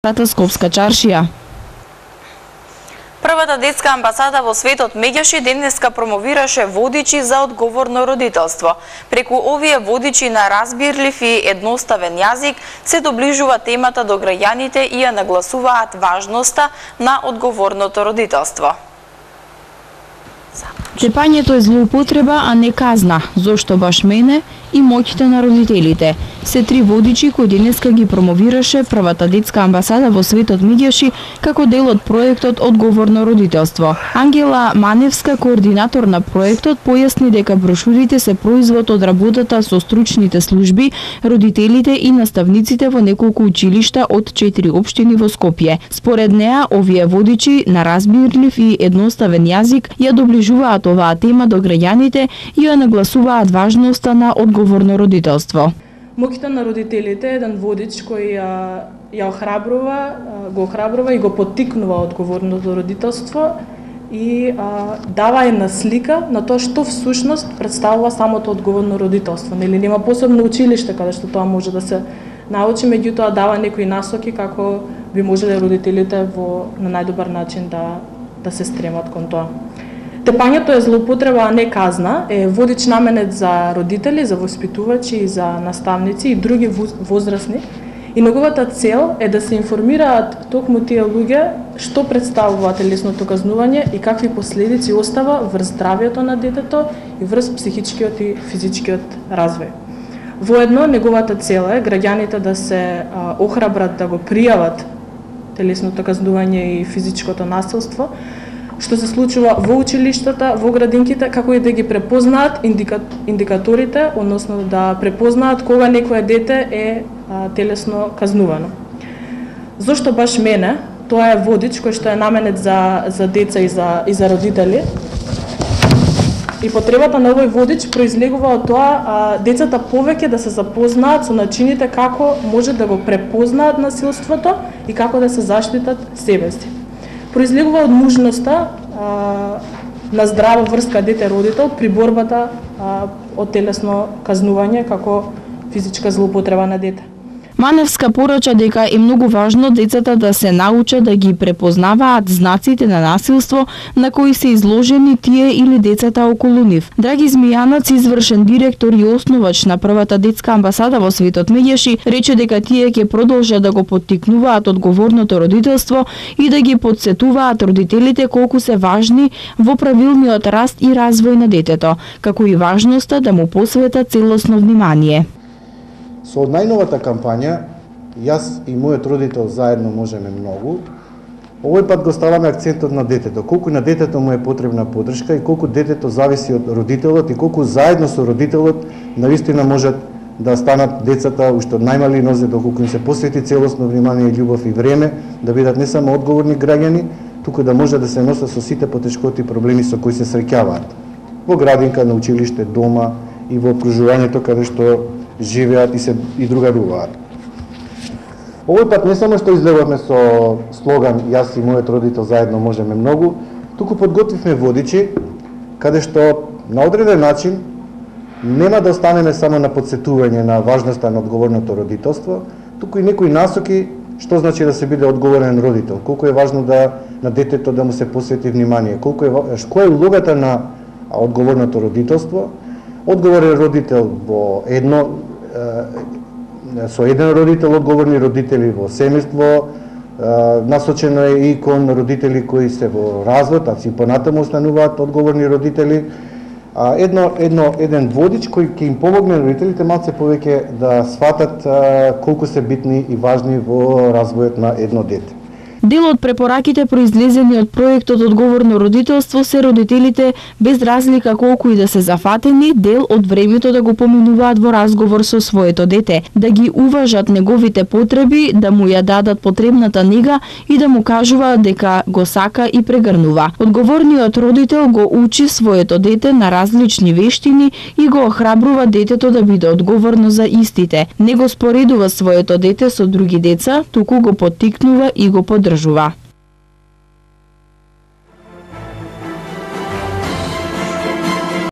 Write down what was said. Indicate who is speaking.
Speaker 1: Скопска чаршија.
Speaker 2: Првата детска амбасада во светот Меѓаши денеска промовираше водичи за одговорно родителство. Преку овие водичи на разбирлив и едноставен јазик се доближува темата до граѓаните и ја нагласуваат важноста на одговорното родителство.
Speaker 1: Тепањето е злоупотреба, а не казна. Зошто баш мене и моќите на родителите. Се три водичи кои денеска ги промовираше првата детска амбасада во светот Меѓаши како дел од проектот Одговорно родителство. Ангела Маневска, координатор на проектот, појасни дека брошурите се производ од работата со стручните служби, родителите и наставниците во неколку училишта од 4 општини во Скопје. Според неа, овие водичи на разбирлив и едноставен јазик ја доближуваат оваа тема до граѓаните и ја нагласуваат важноста на одговорно родителство.
Speaker 3: Моќта на родителите е еден водич кој ја го охрабрува и го поттикнува одговорното родителство и дава една слика на тоа што всушност представува самото одговорно родителство. Нели нема посебно училиште каде што тоа може да се научи, меѓутоа дава некои насоки како би можеле родителите на најдобар начин да се стремат кон тоа. Тепањето е злоупотреба, а не казна, е водич наменет за родители, за воспитувачи и за наставници и други возрастни. И неговата цел е да се информираат токму тие луѓе што представува телесното казнување и какви последици остава врз здравјето на детето и врз психичкиот и физичкиот развој. Воедно, неговата цел е граѓаните да се охрабрат да го пријават телесното казнување и физичкото насилство, што се случува во училиштата, во градинките, како и да ги препознаат индикаторите, односно да препознаат кога некое дете е телесно казнувано. Зошто баш мене? Тоа е водич кој што е наменет за деца и за родители. И потребата на овој водич произлегува од тоа децата повеќе да се запознаат со начините како може да го препознаат насилството и како да се заштитат себе си. Произлегува од нужноста на здрава врска дете-родител при борбата од телесно казнување како физичка злоупотреба на дете.
Speaker 1: Маневска порача дека е многу важно децата да се научат да ги препознаваат знаците на насилство на кои се изложени тие или децата околу нив. Драги Змијанац, извршен директор и основач на првата детска амбасада во светот Меѓаши, рече дека тие ќе продолжат да го поттикнуваат одговорното родителство и да ги потсетуваат родителите колку се важни во правилниот раст и развој на детето, како и важноста да му посветат целосно внимание.
Speaker 4: Со најновата кампања јас и мојот родител заедно можеме многу. Овој пат го ставаме акцентот на детето, колку на детето му е потребна поддршка и колку детето зависи од родителот и колку заедно со родителот навистина можат да станат децата уште од најмали нозе доколку им се посвети целосно внимание и љубов и време, да бидат не само одговорни граѓани, туку да може да се носат со сите потешкоти и проблеми со кои се среќаваат. Во градинка, на училиште, дома и во окружувањето каде што живеат и другаруваат. Овој пат не само што излегувавме со слоган "Јас и мојот родител заедно можеме многу", туку подготвивме водичи каде што на одреден начин нема да останеме само на потсетување на важноста на одговорното родителство, туку и некои насоки што значи да се биде одговорен родител, колку е важно на детето да му се посвети внимание, која е улогата на одговорното родителство. Одговорен родител со еден родител, одговорни родители во семејство, насочено е и кон родители кои се во развод, а си понатаму остануваат одговорни родители. Еден водич кој ќе им помогне родителите малце повеќе да сватат колку се битни и важни во развојот на едно дете.
Speaker 1: Дел од препораките произлезени од проектот Одговорно родителство се родителите без разлика колку и да се зафатени, дел од времето да го поминуваат во разговор со своето дете, да ги уважат неговите потреби, да му ја дадат потребната нега и да му кажуваат дека го сака и прегрнува. Одговорниот родител го учи своето дете на различни вештини и го охрабрува детето да биде одговорно за истите. Не го споредува своето дете со други деца, туку го поттикнува и го поддржува.